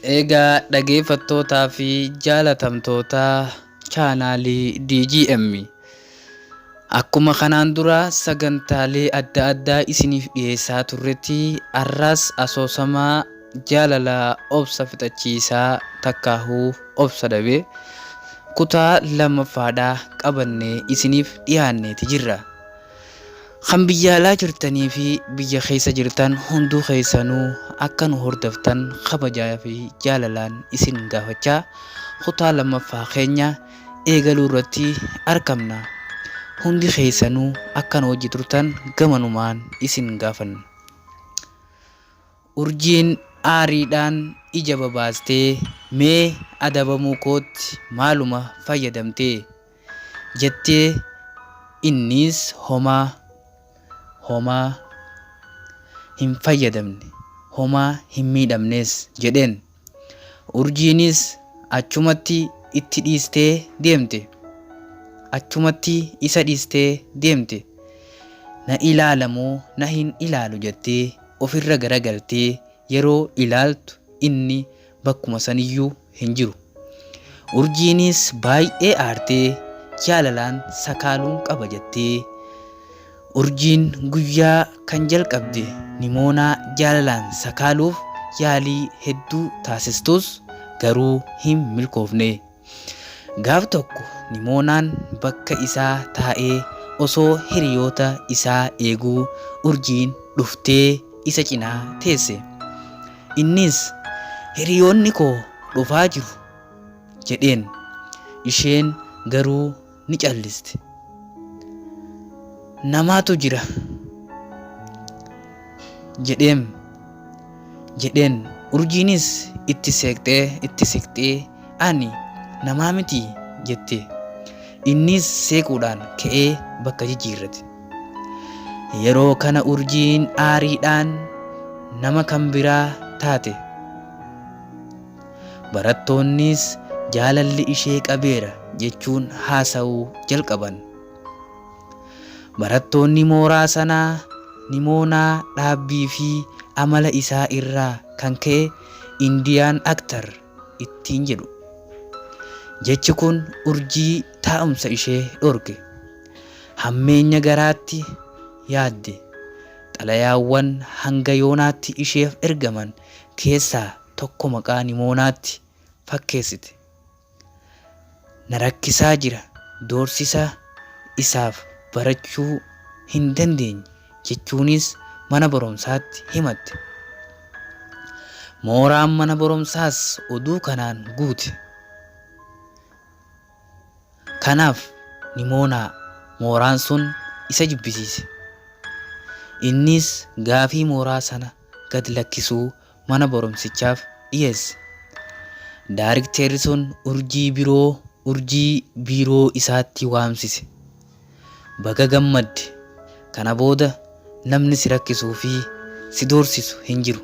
Egaa dhaggeeffattootaa fi jaalatamtoota chaanaalii DGM akkuma kanaan dura sagantaalee adda addaa isiniif dhiyeessaa turretti har'as asoosamaa jaalalaa obsa fixachiisaa takkaahuu obsa dhabee kutaa lammaffaadhaa qabannee isiniif dhiyaanneeti jirra. Kan biyya alaa jirtanii fi biyya keessa jirtan hunduu keessanuu akka nu hordoftan kabajaa fi jaalalaan isin gaafachaa kutaa lammaffaa keenya eegaluu irratti argamna. Hundi keessanuu akka nu hojii turtan gamanumaan isin gaafanna. Urjiin aariidhaan ija babaastee mee adabamuu kootti maaluma fayyadamtee jettee innis homaa hin fayyadamne homaa hin miidhamnes jedheen. Urjiinis achumatti itti dhiistee deemte. Achumatti isa dhiistee deemte. Na ilaalamoo na hin ilaalu jettee ofirra garagaltee yeroo ilaaltu inni bakkuma saniyyuu hin jiru. Urjiinis baay'ee aartee jaalalaan sakaaluun qaba jettee urjiin guyyaa kan jalqabde nimoonaa jaalalaan sakaaluuf yaalii hedduu taasistus garuu hin milkoofne. Gaaf tokko nimoonaan bakka isaa taa'ee osoo hiriyoota isaa eeguu urjiin dhuftee isa cinaa teesse. Innis hiriyoonni koo dhufaa jiru jedheen. Isheen garuu ni calliste. Namaatu jira jedheen. Urjiinis itti siqxee ani namaa miti jette. Innis seequudhaan ka'ee bakka jijjiirrate. Yeroo kana urjiin aariidhaan nama kan biraa taate. Barattoonnis jaalalli ishee qabeera jechuun haasa'uu jalqaban. Barattoonni mooraa sanaa nimoonaa dhaabbii fi amala isaa irraa kan ka'e Indiyaan aktar ittiin jedhu. Jechi kun urjii taa'umsa ishee dhorke. Hammeenya garaatti yaadde. Xalayaawwan hanga yoonaatti isheef ergaman keessaa tokko maqaa nimoonaatti fakkeessite. Na rakkisaa jira, doorsisa isaaf barachuu hin dandeenye jechuunis mana barumsaatti himatte. Mooraan mana barumsaas oduu kanaan guute. Kanaaf nimoonaa mooraan sun isa jibbisiise. Innis gaafii mooraa sana gad lakkisuu mana barumsichaaf dhiyeesse. Daarikteerri sun urjii biiroo isaatti waamsise. Baga gammadde. Kana booda namni si rakkisuu fi si doorsisu hin jiru.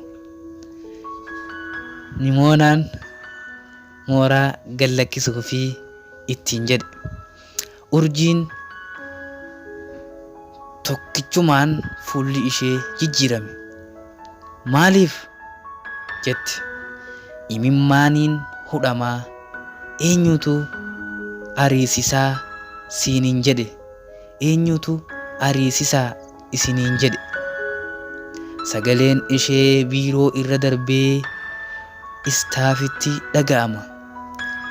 Nimoonaan mooraa gad lakkisuu fi ittiin jedhe. Urjiin tokkichumaan fuulli ishee jijjiirame. Maaliif jette. Imimmaaniin hudhamaa eenyutu ariisisaa siiniin jedhe. Eenyutu ariisisaa isiniin jedhe. Sagaleen ishee biiroo irra darbee istaafitti dhaga'ama.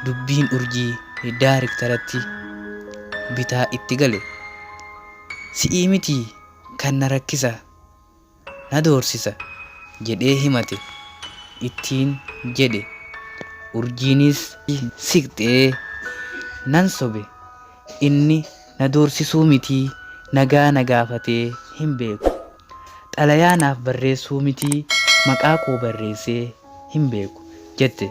Dubbiin urjii daariktaratti bitaa itti gale. Si'ii miti kan na rakkisa, na doorsisa jedhee himate ittiin jedhe. Urjiinis siqxee nan sobe. Inni na doorsisuu miti nagaa na gaafatee hin beeku. Xalayaa naaf barreessuu miti maqaa koo barreessee hin beeku jette.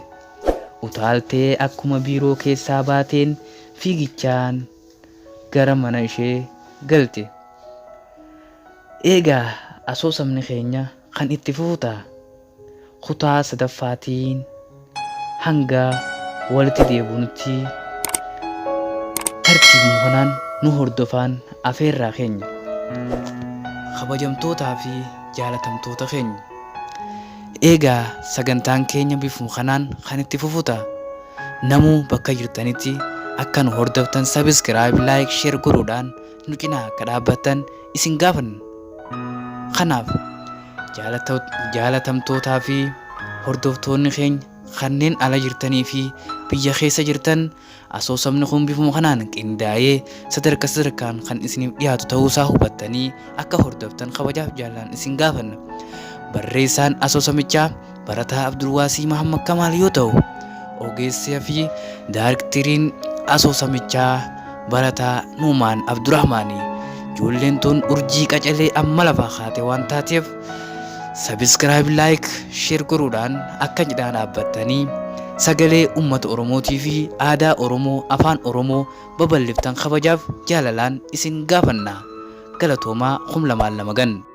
Utaaltee akkuma biiroo keessaa baateen fiigichaan gara mana ishee galte. Eegaa asoosamni keenya kan itti fufutaa kutaa sadaffaatiin hanga walitti deebinutti tartiibuma kanaan nu hordofaan afeerraa keenya. Kabajamtootaa fi jaalatamtoota keenya Egaa sagantaan keenya bifuma kanaan kan itti fufuta. Namuu bakka jirtanitti akka nu hordoftan subscribe, like, share godhuudhaan nu cinaa akka dhaabbattan isin gaafanna. Kanaaf jaalatamtootaa fi hordoftoonni keenya kanneen ala jirtanii fi biyya keessa jirtan asoosamni kun bifuma kanaan qindaa'ee sadarkaan kan isiniif dhiyaatu ta'uusaa hubattanii akka hordoftan kabajaaf jaalaan isin gaafanna. Barreessaan asoosamichaa Barataa Abdulwaasii Mahammad Kamaal yoo ta'u, ogeessaa fi daayirektariin asoosamichaa Barataa Nuumaan Abdurrahmaani. Ijoolleen tun urjii qacalee amma lafaa kaate waan taateef subscribe, like, share godhuudhaan akka cidhaan dhaabbattanii sagalee uummata Oromootii fi aadaa Oromoo, afaan Oromoo babal'iftan kabajaaf jaalalaan isin gaafanna. Galatoomaa 222